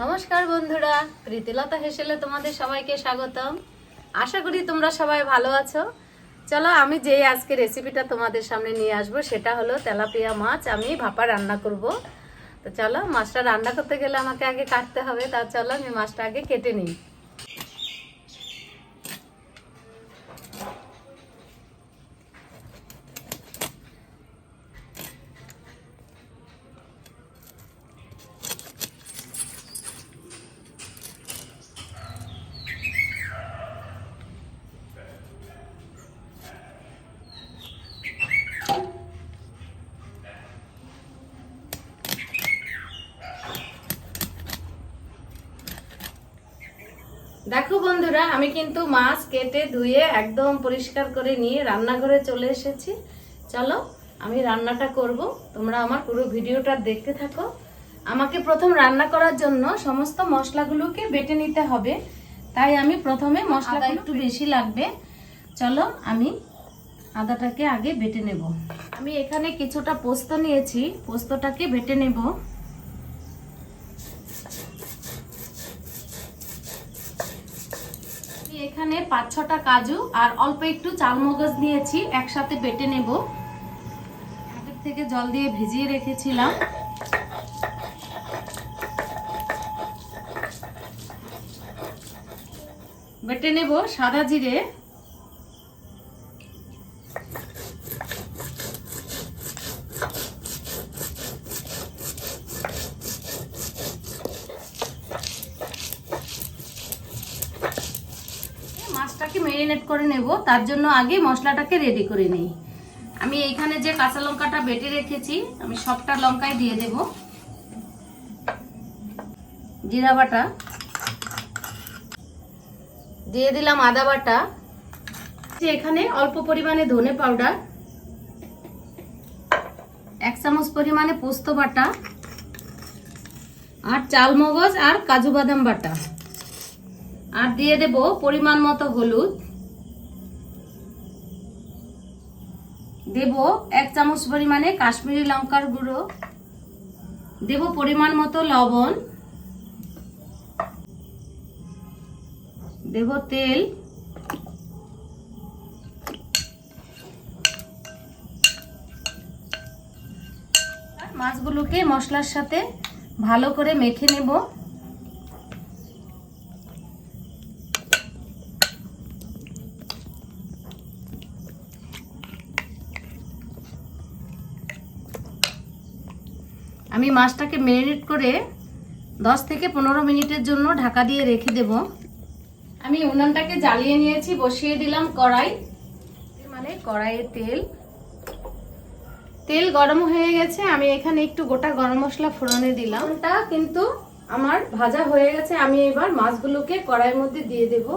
নমস্কার বন্ধুরা, প্রীতিলতা হেসেলে তোমাদের সবাইকে স্বাগতম। আশা করি তোমরা সবাই ভালো আছো। চলো, আমি যে আজকে রেসিপিটা তোমাদের সামনে নিয়ে আসবো সেটা হলো তেলাপিয়া মাছ আমি ভাপা রান্না করব। তো চলো, মাছটা রান্না করতে গেলে আমাকে আগে কাটতে হবে। তা চলো আমি মাছটা আগে কেটে নিই। দেখো বন্ধুরা, আমি কিন্তু মাছ কেটে ধুয়ে একদম পরিষ্কার করে নিয়ে রান্নাঘরে চলে এসেছি। চলো আমি রান্নাটা করব, তোমরা আমার পুরো ভিডিওটা দেখতে থাকো। আমাকে প্রথম রান্না করার জন্য সমস্ত মশলাগুলোকে বেটে নিতে হবে, তাই আমি প্রথমে মশলাটা একটু বেশি লাগবে। চলো আমি আদাটাকে আগে বেটে নেব। আমি এখানে কিছুটা পোস্ত নিয়েছি, পোস্তটাকে বেটে নেব। এখানে 5-6টা কাজু আর অল্প একটু চালমগজ নিয়েছি, একসাথে বেটে নেব। আগের থেকে জল দিয়ে ভিজিয়ে রেখেছিলাম। বেটে নেব সাদা জিরে, মাছটাকে ম্যারিনেট করে নেব। তার জন্য আগে মশলাটাকে রেডি করে নিই। আমি এইখানে যে কাঁচা লঙ্কাটা বেটে রেখেছি, আমি সবটা লঙ্কাই দিয়ে দেব। জিরা বাটা দিয়ে দিলাম, আদা বাটা, এখানে অল্প পরিমাণে ধনে পাউডার, 1 চামচ পরিমাণে পোস্ত বাটা, আর চালমগজ আর কাজু বাদাম বাটা, আর দিয়ে দেব পরিমাণ মতো হলুদ, দেব 1 চামচ পরিমাণে কাশ্মীরি লঙ্কার গুঁড়ো, দেব পরিমাণ মতো লবণ, দেব তেল, মাছগুলোকে মশলার সাথে ভালো করে মেখে নেব। আমি মাছটাকে ম্যারিনেট করে 10 থেকে 15 মিনিটের জন্য ঢাকা দিয়ে রেখে দেব। আমি উনানটাকে জ্বালিয়ে নিয়েছি, বসিয়ে দিলাম কড়াই, মানে কড়াইয়ে তেল গরম হয়ে গেছে। আমি এখানে একটু গোটা গরম মশলা ফোড়নে দিলাম। ওটা কিন্তু আমার ভাজা হয়ে গেছে। আমি এবার মাছগুলোকে কড়াইয়ের মধ্যে দিয়ে দেব।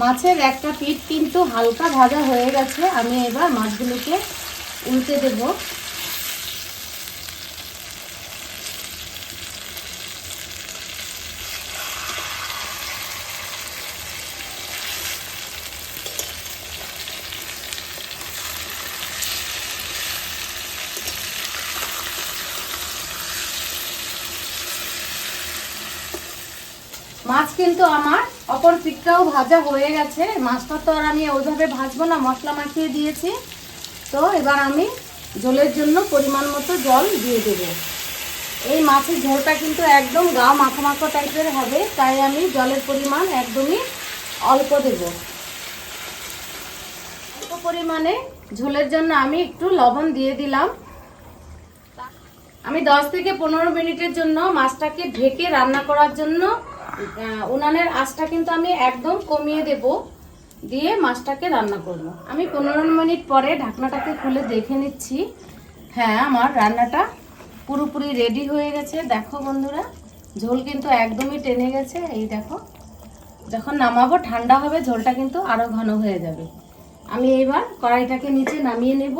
মাছের একটা পিঠ কিন্তু হালকা ভাজা হয়ে গেছে। আমি এবার মাছগুলোকে উল্টে দেব। মাছ কিন্তু আমার অপর পিঠটাও ভাজা হয়ে গেছে। মাছটা তো আর আমি ওইভাবে ভাজবো না, মশলা মাখিয়ে দিয়েছি। তো এবার আমি ঝোলের জন্য পরিমাণ মতো জল দিয়ে দেব। এই মাছের ঝোলটা কিন্তু একদম গা মাখো মাখো টাইপের হবে, তাই আমি জলের পরিমাণ একদমই অল্প দেব। অল্প পরিমাণে ঝোলের জন্য আমি একটু লবণ দিয়ে দিলাম। আমি 10 থেকে 15 মিনিটের জন্য মাছটাকে ঢেকে রান্না করার জন্য উনানের আঁচটা কিন্তু আমি একদম কমিয়ে দেব, দিয়ে মাছটাকে রান্না করব। আমি 15 মিনিট পরে ঢাকনাটাকে খুলে দেখে নিচ্ছি। হ্যাঁ, আমার রান্নাটা পুরোপুরি রেডি হয়ে গেছে। দেখো বন্ধুরা, ঝোল কিন্তু একদমই টেনে গেছে। এই দেখো, যখন নামাবো ঠান্ডা হবে, ঝোলটা কিন্তু আরো ঘন হয়ে যাবে। আমি এবার কড়াইটাকে নিচে নামিয়ে নেব।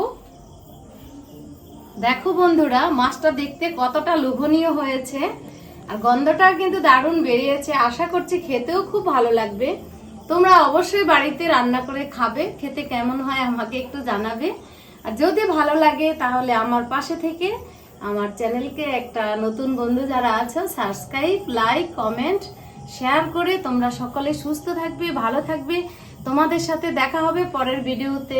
দেখো বন্ধুরা, মাছটা দেখতে কতটা লোভনীয় হয়েছে, আর গন্ধটাও কিন্তু দারুণ বেরিয়েছে। আশা করছি খেতেও খুব ভালো লাগবে। তোমরা অবশ্যই বাড়িতে রান্না করে খাবে, খেতে কেমন হয় আমাকে একটু জানাবে। আর যদি ভালো লাগে তাহলে আমার পাশে থেকে আমার চ্যানেলকে একটা নতুন বন্ধু যারা আছো সাবস্ক্রাইব, লাইক, কমেন্ট, শেয়ার করে তোমরা সকলে সুস্থ থাকবে, ভালো থাকবে। তোমাদের সাথে দেখা হবে পরের ভিডিওতে।